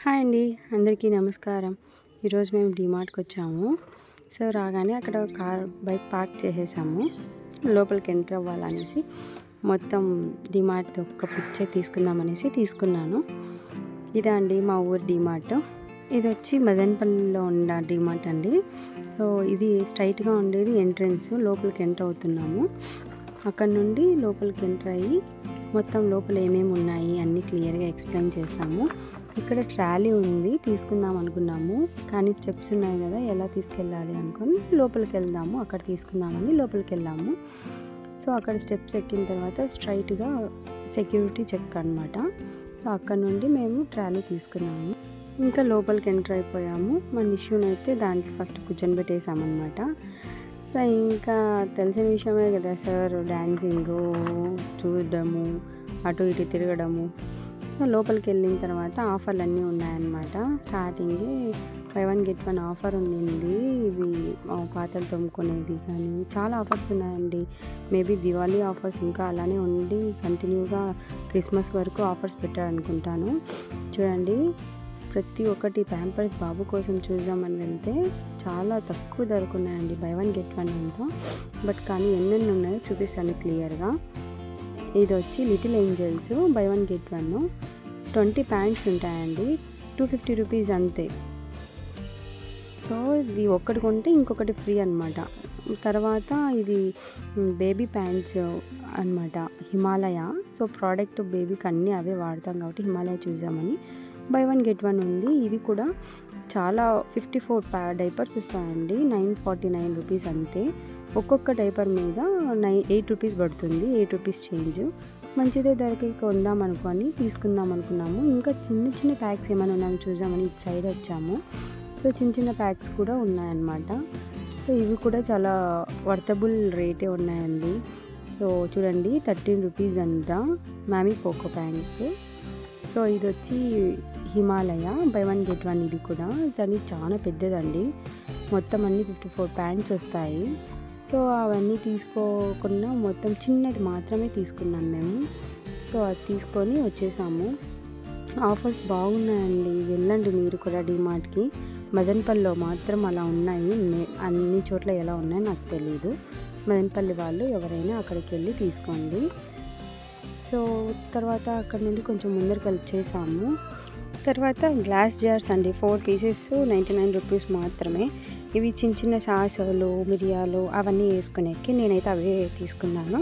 Hi అండి, అందరికీ నమస్కారం. ఈరోజు మేము డీమార్ట్కి వచ్చాము. సో రాగానే అక్కడ బైక్ పార్క్ చేసేసాము. లోపలికి ఎంటర్ అవ్వాలనేసి మొత్తం డీమార్ట్ ఒక పిక్చర్ తీసుకుందామనేసి తీసుకున్నాను. ఇదే అండి మా ఊరు డీమార్ట్. ఇది వచ్చి మదనపల్లిలో ఉన్న డీమార్ట్ అండి. సో ఇది స్ట్రైట్గా ఉండేది ఎంట్రన్స్. లోపలికి ఎంటర్ అవుతున్నాము. అక్కడ నుండి లోపలికి ఎంటర్ అయ్యి మొత్తం లోపల ఏమేమి ఉన్నాయి అన్నీ క్లియర్గా ఎక్స్ప్లెయిన్ చేస్తాము. ఇక్కడ ట్రాలీ ఉంది, తీసుకుందాం అనుకున్నాము, కానీ స్టెప్స్ ఉన్నాయి కదా, ఎలా తీసుకెళ్ళాలి అనుకొని లోపలికి వెళ్దాము, అక్కడ తీసుకుందామని లోపలికి వెళ్ళాము. సో అక్కడ స్టెప్స్ ఎక్కిన తర్వాత స్ట్రైట్గా సెక్యూరిటీ చెక్ అనమాట. సో అక్కడ నుండి మేము ట్రాలీ తీసుకున్నాము. ఇంకా లోపలికి ఎంటర్ అయిపోయాము. మన ఇష్యూని అయితే దాంట్లో ఫస్ట్ కూర్చొని పెట్టేసామన్నమాట. సో ఇంకా తెలిసిన విషయమే కదా సార్, డ్యాన్సింగ్ చూడడము, అటు ఇటు తిరగడము. సో లోపలికి వెళ్ళిన తర్వాత ఆఫర్లు అన్నీ ఉన్నాయన్నమాట. స్టార్టింగ్ బై 1 get 1 ఆఫర్ ఉండింది. ఇవి పాత్రలు తోముకునేది కానీ చాలా ఆఫర్స్ ఉన్నాయండి. మేబీ దివాళీ ఆఫర్స్ ఇంకా అలానే ఉండి కంటిన్యూగా క్రిస్మస్ వరకు ఆఫర్స్ పెట్టారనుకుంటాను. చూడండి, ప్రతి ఒక్కటి ప్యాంపర్స్ బాబు కోసం చూద్దామని వెళ్తే చాలా తక్కువ ధరకు ఉన్నాయండి. బై 1 get 1 అంటూ. బట్ కానీ ఎన్నెన్ని ఉన్నాయో చూపిస్తాను క్లియర్గా. ఇది వచ్చి little angels by 1 get 1 20 pants ఉంటాయండి. 250 రూపీస్ అంతే. సో ఇది ఒక్కటి కొంటే ఇంకొకటి ఫ్రీ అనమాట. తర్వాత ఇది బేబీ ప్యాంట్స్ అనమాట, హిమాలయ. సో ప్రోడక్ట్ బేబీకి అన్నీ అవే వాడతాం కాబట్టి హిమాలయ చూసామని బై 1 get 1 ఉంది. ఇది కూడా చాలా 54 డైపర్స్ వస్తాయండి. 949 రూపీస్ అంతే. ఒక్కొక్క డైపర్ మీద 8 రూపీస్ పడుతుంది, 8 రూపీస్ చేంజ్. మంచిదే ధరకి కొందాం అనుకొని తీసుకుందాం అనుకున్నాము. ఇంకా చిన్న చిన్న ప్యాక్స్ ఏమైనా ఉన్నాయని చూసామని ఇటు సైడ్ వచ్చాము. సో చిన్న చిన్న ప్యాక్స్ కూడా ఉన్నాయన్నమాట. సో ఇవి కూడా చాలా వర్తబుల్ రేటే ఉన్నాయండి. సో చూడండి, 13 రూపీస్ అంట మ్యామీ పోకో ప్యాంట్. సో ఇది వచ్చి హిమాలయ బై 1 get 1. ఇది కూడా దాన్ని చాలా పెద్దదండి. మొత్తం అన్ని 54 ప్యాంట్స్ వస్తాయి. సో అవన్నీ తీసుకోకుండా మొత్తం చిన్నది మాత్రమే తీసుకున్నాను మేము. సో అది తీసుకొని వచ్చేసాము. ఆఫర్స్ బాగున్నాయండి, వెళ్ళండి మీరు కూడా డీమార్ట్కి. మదనపల్లిలో మాత్రం అలా ఉన్నాయి, అన్ని చోట్ల ఎలా ఉన్నాయో నాకు తెలియదు. మదనపల్లి వాళ్ళు ఎవరైనా అక్కడికి వెళ్ళి తీసుకోండి. సో తర్వాత అక్కడ నుండి కొంచెం ముందరికి వచ్చేసాము. తర్వాత గ్లాస్ జార్స్ అండి, 4 పీసెస్ 99 రూపీస్ మాత్రమే. ఇవి చిన్న చిన్న సాసులు, మిరియాలు అవన్నీ వేసుకునేకి నేనైతే అవే తీసుకున్నాను.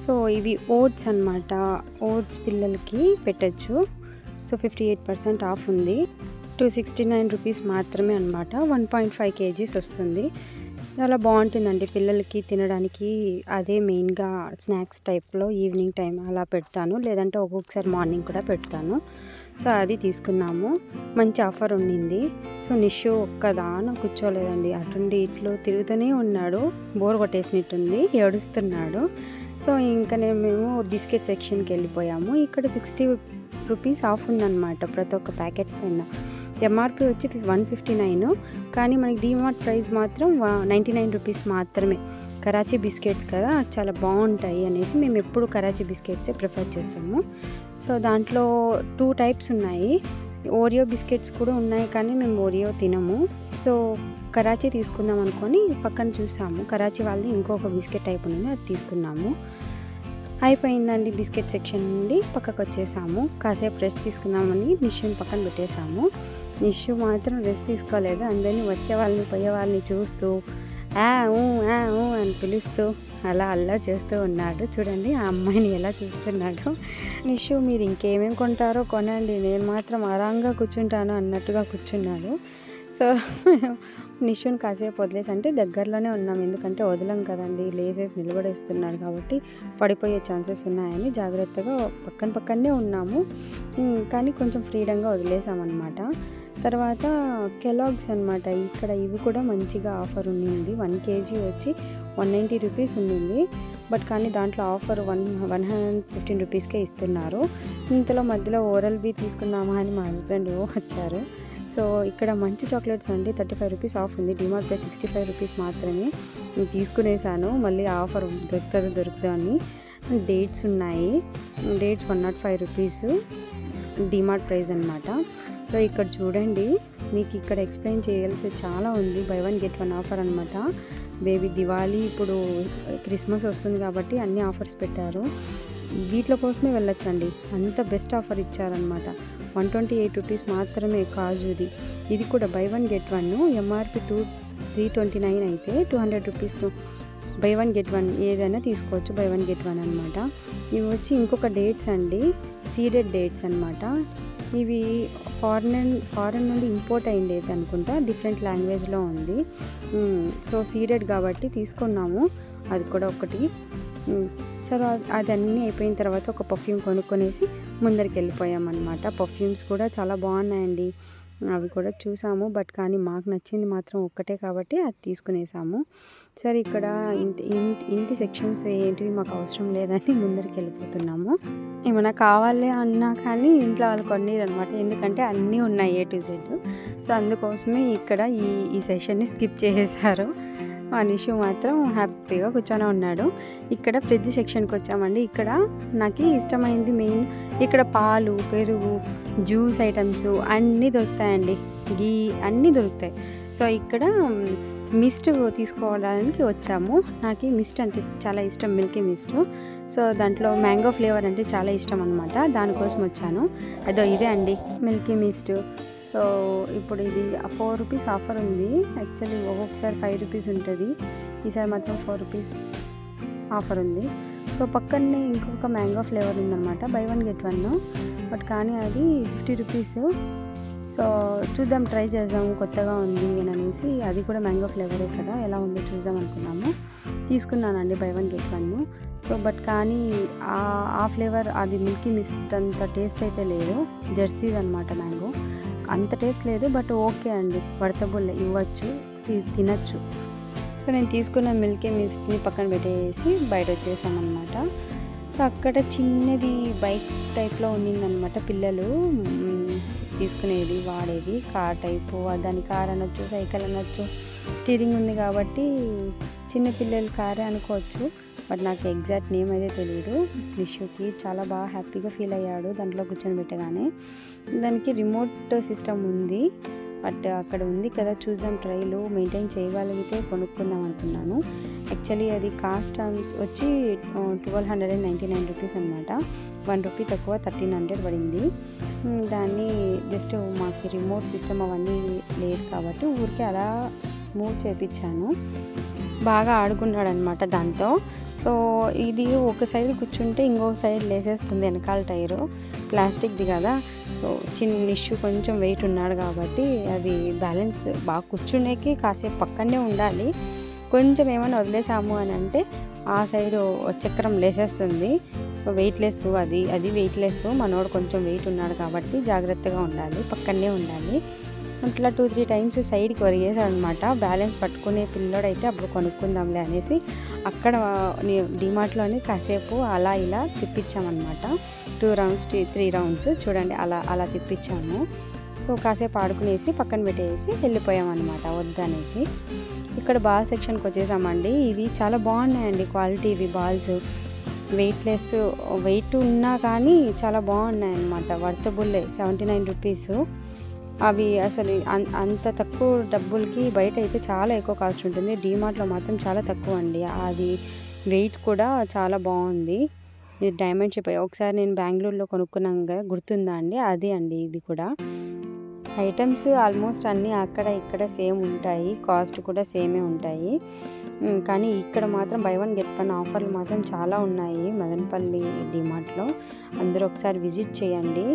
సో ఇవి ఓట్స్ అనమాట, ఓట్స్ పిల్లలకి పెట్టచ్చు. సో 58% ఆఫ్ ఉంది. 269 రూపీస్ మాత్రమే అనమాట. 1.5 kgs వస్తుంది. చాలా బాగుంటుందండి పిల్లలకి తినడానికి. అదే మెయిన్గా స్నాక్స్ టైప్లో ఈవినింగ్ టైం అలా పెడతాను, లేదంటే ఒక్కొక్కసారి మార్నింగ్ కూడా పెడతాను. సో అది తీసుకున్నాము. మంచి ఆఫర్ ఉండింది. సో నిషు ఒక్కదాన కూర్చోలేదండి, అటుండి ఇట్లో తిరుగుతూనే ఉన్నాడు. బోర్ కొట్టేసినట్టుంది, ఏడుస్తున్నాడు. సో ఇంకా మేము బిస్కెట్ సెక్షన్కి వెళ్ళిపోయాము. ఇక్కడ 60 రూపీస్ ఆఫ్ ఉందన్నమాట ప్రతి ఒక్క ప్యాకెట్ పైన. ఎంఆర్పి వచ్చి 159, కానీ మనకి డీమార్ట్ ప్రైస్ మాత్రం 99 రూపీస్ మాత్రమే. కరాచీ బిస్కెట్స్ కదా, చాలా బాగుంటాయి అనేసి మేము ఎప్పుడు కరాచీ బిస్కెట్సే ప్రిఫర్ చేస్తాము. సో దాంట్లో 2 టైప్స్ ఉన్నాయి. ఓరియో బిస్కెట్స్ కూడా ఉన్నాయి, కానీ మేము ఓరియో తినము. సో కరాచీ తీసుకుందాం అనుకొని పక్కన చూసాము, కరాచీ వాళ్ళది ఇంకొక బిస్కెట్ టైప్ ఉంది, అది తీసుకున్నాము. అయిపోయిందండి బిస్కెట్ సెక్షన్ నుండి పక్కకు వచ్చేసాము. కాసేపు రెస్ట్ తీసుకుందామని నిష్యుని పక్కన పెట్టేశాము. నిష్యు మాత్రం రెస్ట్ తీసుకోలేదు. అందరినీ వచ్చే వాళ్ళని పోయే వాళ్ళని చూస్తూ ఊ అని పిలుస్తూ అలా అల్లరి చేస్తూ ఉన్నాడు. చూడండి ఆ అమ్మాయిని ఎలా చూస్తున్నాడు. నిషు, మీరు ఇంకేమేమి కొంటారో కొనండి, నేను మాత్రం ఆరాంగా కూర్చుంటాను అన్నట్టుగా కూర్చున్నాడు. సో నిషుని కాసేపు వదిలేసి, అంటే దగ్గరలోనే ఉన్నాం, ఎందుకంటే వదలం కదండి, లేసేసి నిలబడేస్తున్నాడు కాబట్టి పడిపోయే ఛాన్సెస్ ఉన్నాయని జాగ్రత్తగా పక్కనే ఉన్నాము. కానీ కొంచెం ఫ్రీడంగా వదిలేసామన్నమాట. తర్వాత కెలాగ్స్ అనమాట, ఇక్కడ ఇవి కూడా మంచిగా ఆఫర్ ఉండింది. 1 kg వచ్చి 190 రూపీస్ ఉండింది. బట్ కానీ దాంట్లో ఆఫర్ 115 రూపీస్కే ఇస్తున్నారు. ఇంతలో మధ్యలో ఓరల్ బీ తీసుకుందామా అని మా హస్బెండ్ వచ్చారు. సో ఇక్కడ మంచి చాక్లెట్స్ అండి, 35 రూపీస్ ఆఫ్ ఉంది. డిమార్ట్ ప్రైస్ 65 రూపీస్ మాత్రమే. నేను తీసుకునేసాను, మళ్ళీ ఆఫర్ దొరుకుతుందో అని. డేట్స్ ఉన్నాయి, డేట్స్ 105 రూపీస్. డిమార్ట్ ప్రైస్ అనమాట. సో ఇక్కడ చూడండి, మీకు ఇక్కడ ఎక్స్ప్లెయిన్ చేయాల్సి చాలా ఉంది. బై 1 గెట్ 1 ఆఫర్ అనమాట. బేబీ దివాళీ, ఇప్పుడు క్రిస్మస్ వస్తుంది కాబట్టి అన్ని ఆఫర్స్ పెట్టారు. వీటిలో కోసమే వెళ్ళొచ్చండి, అంత బెస్ట్ ఆఫర్ ఇచ్చారనమాట. 128 రూపీస్ మాత్రమే కాజుది. ఇది కూడా బై 1 గెట్ 1, ఎంఆర్పి 329 అయితే 200 రూపీస్ బై 1 గెట్ 1 ఏదైనా తీసుకోవచ్చు. బై 1 గెట్ 1 అనమాట. ఇవి వచ్చి ఇంకొక డేట్స్ అండి, సీడెడ్ డేట్స్ అనమాట. ఇవి ఫారెన్ నుండి ఇంపోర్ట్ అయిండేది అనుకుంటా, డిఫరెంట్ లాంగ్వేజ్లో ఉంది. సో సీడెడ్ కాబట్టి తీసుకున్నాము, అది కూడా ఒకటి. సరే అదన్నీ అయిపోయిన తర్వాత ఒక పర్ఫ్యూమ్ కొనుక్కొనేసి ముందరికి వెళ్ళిపోయామన్నమాట. పర్ఫ్యూమ్స్ కూడా చాలా బాగున్నాయండి, అవి కూడా చూసాము. బట్ కానీ మాకు నచ్చింది మాత్రం ఒక్కటే కాబట్టి అది తీసుకునేసాము. సరే ఇక్కడ ఇంటి సెక్షన్స్ ఏంటివి మాకు అవసరం లేదని ముందరికి వెళ్ళిపోతున్నాము. ఏమైనా కావాలి అన్నా కానీ ఇంట్లో వాళ్ళు కొనిరు అనమాట, ఎందుకంటే అన్నీ ఉన్నాయి A to Z. సో అందుకోసమే ఇక్కడ ఈ సెషన్ని స్కిప్ చేసేసారు. నిషు మాత్రం హ్యాపీగా కూర్చొని ఉన్నాడు. ఇక్కడ ఫ్రిడ్జ్ సెక్షన్కి వచ్చామండి. ఇక్కడ నాకు ఇష్టమైంది మెయిన్, ఇక్కడ పాలు, పెరుగు, జ్యూస్ ఐటమ్స్ అన్నీ దొరుకుతాయండి, గీ అన్నీ దొరుకుతాయి. సో ఇక్కడ మిస్ట్ తీసుకోవడానికి వచ్చాము. నాకు మిస్ట్ అంటే చాలా ఇష్టం, మిల్కీ మిస్ట్. సో దాంట్లో మ్యాంగో ఫ్లేవర్ అంటే చాలా ఇష్టం అనమాట, దానికోసం వచ్చాను. అదో ఇదే అండి మిల్కీ మిస్ట్. సో ఇప్పుడు ఇది 4 రూపీస్ ఆఫర్ ఉంది. యాక్చువల్లీ ఒక్కొక్కసారి 5 రూపీస్ ఉంటుంది, ఈసారి మాత్రం 4 రూపీస్ ఆఫర్ ఉంది. సో పక్కనే ఇంకొక మ్యాంగో ఫ్లేవర్ ఉందన్నమాట, బై 1 గెట్ 1. బట్ కానీ అది 50 రూపీస్. సో చూద్దాం, ట్రై చేద్దాము, కొత్తగా ఉంది అని అనేసి. అది కూడా మ్యాంగో ఫ్లేవరే కదా, ఎలా ఉందో చూద్దాం అనుకున్నాము. తీసుకున్నానండి బై 1 గెట్ 1. సో బట్ కానీ ఆ ఫ్లేవర్, అది మిల్కీ మిస్ట్ అంత టేస్ట్ అయితే లేదు. జెర్సీది అనమాట మ్యాంగో, అంత టేస్ట్ లేదు. బట్ ఓకే అండి, వర్తబుల్, ఇవ్వచ్చు, తినచ్చు. సో నేను తీసుకున్న మిల్కీ మిస్ట్ని పక్కన పెట్టేసి బయట వచ్చేసామన్నమాట. సో అక్కడ చిన్నది బైక్ టైప్లో ఉండిందనమాట, పిల్లలు తీసుకునేది, వాడేది, కార్ టైపు. దాని కార్ అనొచ్చు, సైకిల్ అనొచ్చు, స్టీరింగ్ ఉంది కాబట్టి చిన్నపిల్లల కారే అనుకోవచ్చు. బట్ నాకు ఎగ్జాక్ట్ నేమ్ అయితే తెలియదు. నిషుకి చాలా బాగా హ్యాపీగా ఫీల్ అయ్యాడు దాంట్లో కూర్చొని పెట్టగానే. దానికి రిమోట్ సిస్టమ్ ఉంది, బట్ అక్కడ ఉంది కదా, చూద్దాం, ట్రైలు మెయింటైన్ చేయగలిగితే కొనుక్కుందాం అనుకున్నాను. యాక్చువల్లీ అది కాస్ట్ వచ్చి 1299 రూపీస్ అనమాట. 1 రూపీ తక్కువ 1300 పడింది. దాన్ని జస్ట్ మాకు రిమోట్ సిస్టమ్ అవన్నీ లేదు కాబట్టి ఊరికే అలా మూవ్ చేయించాను. బాగా ఆడుకున్నాడు అనమాట దాంతో. సో ఇది ఒక సైడ్ కూర్చుంటే ఇంకో సైడ్ లేసేస్తుంది వెనకాల టైరు, ప్లాస్టిక్ది కదా. సో చిన్న ఇష్యూ, కొంచెం వెయిట్ ఉన్నాడు కాబట్టి అది బ్యాలెన్స్ బాగా కూర్చునేకి కాసేపు పక్కనే ఉండాలి. కొంచెం ఏమైనా వదిలేసాము అని అంటే ఆ సైడ్ చక్రం లేసేస్తుంది. వెయిట్లెస్, అది వెయిట్లెస్. మనోడు కొంచెం వెయిట్ ఉన్నాడు కాబట్టి జాగ్రత్తగా ఉండాలి, పక్కనే ఉండాలి. అట్లా 2-3 టైమ్స్ సైడ్కి ఒరిగేసాడు అనమాట. బ్యాలెన్స్ పట్టుకునే పిల్లోడైతే అప్పుడు కొనుక్కుందాంలే అనేసి అక్కడ డిమార్ట్లోని కాసేపు అలా ఇలా తిప్పించామన్నమాట. 2 రౌండ్స్ 3 రౌండ్స్ చూడండి, అలా తిప్పించాము. సో కాసేపు ఆడుకునేసి పక్కన పెట్టేసి వెళ్ళిపోయామన్నమాట వద్దనేసి. ఇక్కడ బాల్ సెక్షన్కి వచ్చేసామండి. ఇవి చాలా బాగున్నాయండి క్వాలిటీ, ఇవి బాల్స్ వెయిట్లెస్, వెయిట్ ఉన్నా కానీ చాలా బాగున్నాయి అన్నమాట. వర్తబుల్లే, 79 రూపీస్. అవి అసలు అంత తక్కువ డబ్బులకి బయట అయితే చాలా ఎక్కువ కాస్ట్ ఉంటుంది, డీమార్ట్లో మాత్రం చాలా తక్కువ అండి. అది వెయిట్ కూడా చాలా బాగుంది. ఇది డైమండ్ షేప్. ఒకసారి నేను బెంగళూరులో కొనుక్కున్నాను కదా, గుర్తుందా అండి, అది అండి ఇది కూడా. ఐటమ్స్ ఆల్మోస్ట్ అన్నీ అక్కడ ఇక్కడ సేమ్ ఉంటాయి, కాస్ట్ కూడా సేమే ఉంటాయి. కానీ ఇక్కడ మాత్రం బై 1 గెట్ 1 ఆఫర్లు మాత్రం చాలా ఉన్నాయి మదనపల్లి డిమార్ట్లో. అందరూ ఒకసారి విజిట్ చేయండి,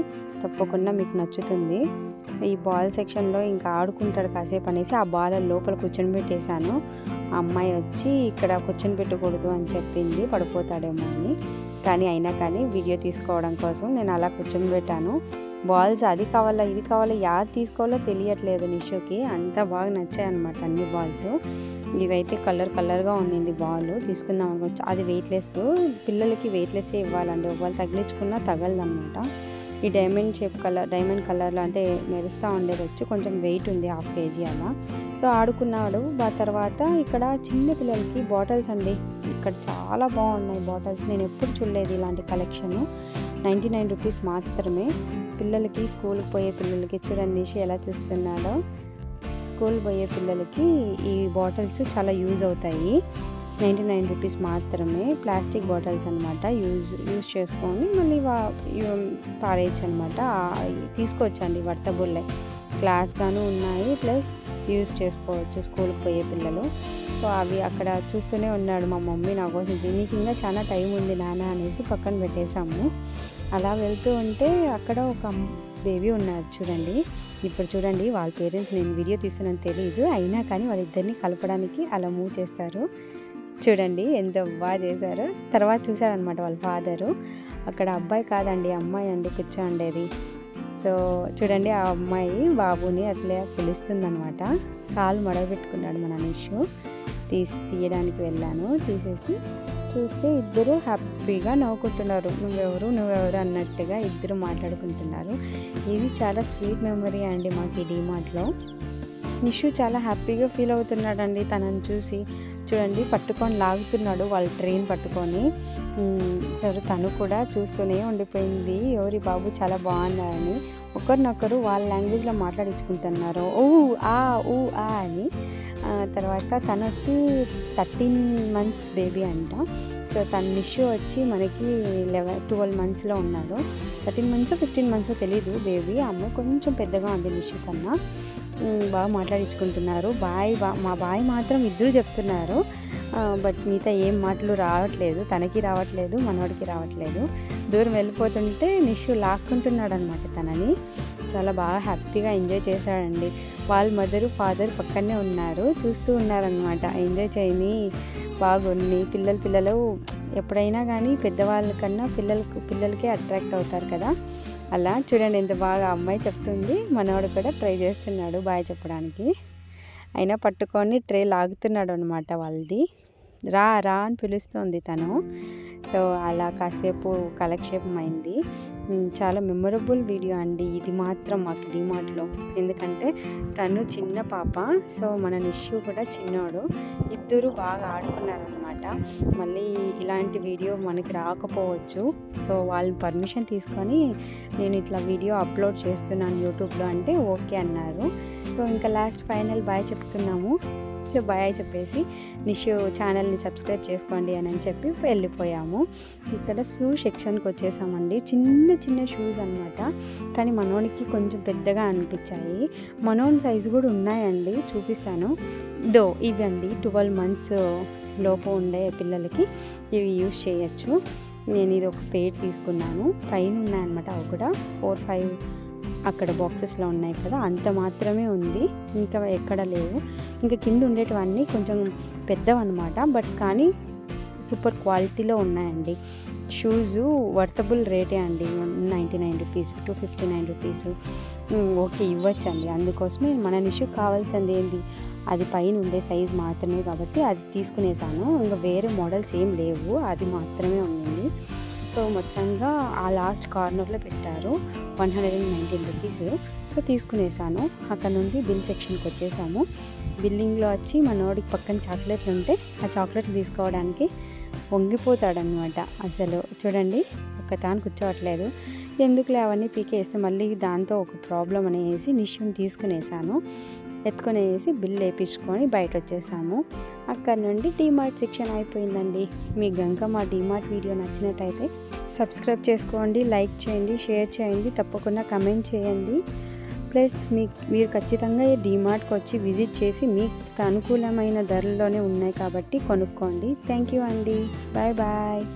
తప్పకుండా మీకు నచ్చుతుంది. ఈ బాల్ సెక్షన్లో ఇంకా ఆడుకుంటాడు కాసేపు అనేసి ఆ బాల్ లోపల కూర్చొని పెట్టేశాను. ఆ అమ్మాయి వచ్చి ఇక్కడ కూర్చొని పెట్టకూడదు అని చెప్పింది, పడిపోతాడేమో అని. కానీ అయినా కానీ వీడియో తీసుకోవడం కోసం నేను అలా కూర్చొని పెట్టాను. బాల్స్ అది కావాలా ఇది కావాలా యాది తీసుకోవాలో తెలియట్లేదు నిషుకి, అంత బాగా నచ్చాయి అన్నమాట అన్ని బాల్స్. ఇవైతే కలర్గా ఉండింది బాల్, తీసుకుందాం అనుకోవచ్చు. అది వెయిట్లెస్, పిల్లలకి వెయిట్లెస్సే ఇవ్వాలండి, ఒకవేళ తగిలించుకున్నా తగలదన్నమాట. ఈ డైమండ్ కలర్లో అంటే మెరుస్తూ ఉండేది వచ్చి కొంచెం వెయిట్ ఉంది, 1/2 kg అలా. సో ఆడుకున్నాడు. తర్వాత ఇక్కడ చిన్న పిల్లలకి బాటిల్స్ అండి, ఇక్కడ చాలా బాగున్నాయి బాటిల్స్. నేను ఎప్పుడు చూడలేదు ఇలాంటి కలెక్షన్. 99 రూపీస్ మాత్రమే. పిల్లలకి స్కూల్కి పోయే పిల్లలకి చూడండి ఎలా చూస్తున్నాడో. స్కూల్ పోయే పిల్లలకి ఈ బాటిల్స్ చాలా యూజ్ అవుతాయి. 99 రూపీస్ మాత్రమే. ప్లాస్టిక్ బాటిల్స్ అనమాట. యూజ్ చేసుకొని మళ్ళీ పారేయచ్చు అనమాట. తీసుకోవచ్చండి, వర్తబుల్లే. గ్లాస్గాను ఉన్నాయి, ప్లస్ యూజ్ చేసుకోవచ్చు స్కూల్కి పోయే పిల్లలు. సో అవి అక్కడ చూస్తూనే ఉన్నాడు మా మమ్మీ నా కోసం. దీనికి ఇంకా చాలా టైం ఉంది నాన్న అనేసి పక్కన పెట్టేశాము. అలా వెళ్తూ ఉంటే అక్కడ ఒక బేబీ ఉన్నారు చూడండి. ఇప్పుడు చూడండి వాళ్ళ పేరెంట్స్ నేను వీడియో తీస్తున్నాను తెలియదు, అయినా కానీ వాళ్ళిద్దరిని కలపడానికి అలా మూవ్ చేస్తారు. చూడండి ఎంత బాగా చేశారు. తర్వాత చూశారనమాట వాళ్ళ ఫాదరు. అక్కడ అబ్బాయి కాదండి అమ్మాయి అండి కూర్చోండేది. సో చూడండి ఆ అమ్మాయి బాబుని అట్లా పిలుస్తుందనమాట. కాలు మడగబెట్టుకున్నాడు మన నిషు. తీయడానికి వెళ్ళాను. తీసేసి చూస్తే ఇద్దరు హ్యాపీగా నవ్వుకుంటున్నారు. నువ్వెవరు అన్నట్టుగా ఇద్దరు మాట్లాడుకుంటున్నారు. ఇది చాలా స్వీట్ మెమరీ అండి మాకు ఈ డీమార్ట్లో. నిషు చాలా హ్యాపీగా ఫీల్ అవుతున్నాడండి తనని చూసి. చూడండి పట్టుకొని లాగుతున్నాడు వాళ్ళ ట్రైన్ పట్టుకొని. సరే తను కూడా చూస్తూనే ఉండిపోయింది, ఎవరి బాబు చాలా బాగున్నారని. ఒకరినొకరు వాళ్ళ లాంగ్వేజ్లో మాట్లాడించుకుంటున్నారు, ఊ ఆ అని. తర్వాత తను వచ్చి 13 months బేబీ అంట. సో తన నిషు వచ్చి మనకి 12 monthsలో ఉన్నాడు. 13 months 15 months తెలీదు బేబీ. అమ్మాయి కొంచెం పెద్దగా ఉంది నిషు కన్నా. బాగా మాట్లాడించుకుంటున్నారు. మా బాయ్ మాత్రం ఇద్దరు చెప్తున్నారు. బట్ మిగతా ఏం మాటలు రావట్లేదు, తనకి రావట్లేదు, మనవాడికి రావట్లేదు. దూరం వెళ్ళిపోతుంటే నిషు లాక్కుంటున్నాడు అనమాట తనని. చాలా బాగా హ్యాపీగా ఎంజాయ్ చేశాడండి. వాళ్ళ మదరు ఫాదర్ పక్కనే ఉన్నారు, చూస్తూ ఉన్నారనమాట. ఎంజాయ్ చేయని బాగుంది. పిల్లలు ఎప్పుడైనా కానీ పెద్దవాళ్ళ కన్నా పిల్లలకే అట్రాక్ట్ అవుతారు కదా. అలా చూడండి ఎంత బాగా అమ్మాయి చెప్తుంది, మనవాడు కూడా ట్రై చేస్తున్నాడు బాయ్ చెప్పడానికి. అయినా పట్టుకొని ట్రే లాగుతున్నాడు అనమాట వాళ్ళది. రా అని పిలుస్తుంది తను. సో అలా కాసేపు కాలక్షేపం అయింది. చాలా మెమొరబుల్ వీడియో అండి ఇది మాత్రం మాకు డీమార్ట్లో. ఎందుకంటే తను చిన్న పాప, సో మన నిషు కూడా చిన్నోడు. ఇద్దరు బాగా ఆడుకున్నారనమాట. మళ్ళీ ఇలాంటి వీడియో మనకి రాకపోవచ్చు. సో వాళ్ళని పర్మిషన్ తీసుకొని నేను ఇట్లా వీడియో అప్లోడ్ చేస్తున్నాను యూట్యూబ్లో అంటే ఓకే అన్నారు. సో ఇంకా లాస్ట్ ఫైనల్ బాయ్ చెప్తున్నాము. సో బాయ్ చెప్పేసి నిషు ఛానల్ని సబ్స్క్రైబ్ చేసుకోండి అని చెప్పి వెళ్ళిపోయాము. ఇక్కడ షూ సెక్షన్కి వచ్చేసామండి. చిన్న షూస్ అనమాట, కానీ మనోనికి కొంచెం పెద్దగా అనిపించాయి. మనోని సైజు కూడా ఉన్నాయండి, చూపిస్తాను. ఇవి అండి 12 months లోపు ఉండే పిల్లలకి ఇవి యూజ్ చేయొచ్చు. నేను ఇది ఒక పేర్ తీసుకున్నాను. పైన ఉన్నాయన్నమాట, అవి కూడా 4-5 అక్కడ బాక్సెస్లో ఉన్నాయి కదా, అంత మాత్రమే ఉంది, ఇంకా ఎక్కడ లేవు. ఇంకా కింద ఉండేటివన్నీ కొంచెం పెద్దవన్నమాట, బట్ కానీ సూపర్ క్వాలిటీలో ఉన్నాయండి. షూజు వర్తబుల్ రేటే అండి, 99 రూపీస్, 259 రూపీస్. ఓకే ఇవ్వచ్చండి. అందుకోసమే మన నిషు కావాల్సింది ఏంటి, అది పైన ఉండే సైజ్ మాత్రమే కాబట్టి అది తీసుకునేసాను. ఇంకా వేరే మోడల్స్ ఏం లేవు, అది మాత్రమే ఉండింది. సో మొత్తంగా ఆ లాస్ట్ కార్నర్లో పెట్టారు, 119 రూపీస్. సో తీసుకునేసాను. అక్కడ నుండి బిల్ సెక్షన్కి వచ్చేసాము. బిల్లింగ్లో వచ్చి మనోడికి పక్కన చాక్లెట్లు ఉంటే ఆ చాక్లెట్లు తీసుకోవడానికి వంగిపోతాడనమాట. అసలు చూడండి తాను కూర్చోవట్లేదు. ఎందుకులే అవన్నీ పీకేస్తే మళ్ళీ దాంతో ఒక ప్రాబ్లం అనేసి నిషుని తీసుకునేసాను. ఎత్తుకునేసి బిల్ వేయించుకొని బయట వచ్చేసాము. అక్కడ నుండి డీమార్ట్ సెక్షన్ అయిపోయిందండి. మీకు గనుక మా డీమార్ట్ వీడియో నచ్చినట్టయితే సబ్స్క్రైబ్ చేసుకోండి, లైక్ చేయండి, షేర్ చేయండి, తప్పకుండా కమెంట్ చేయండి. ప్లస్ మీరు ఖచ్చితంగా ఈ డీమార్ట్కి వచ్చి విజిట్ చేసి మీకు అనుకూలమైన ధరల్లోనే ఉన్నాయి కాబట్టి కొనుక్కోండి. థ్యాంక్ యూ అండి. బాయ్.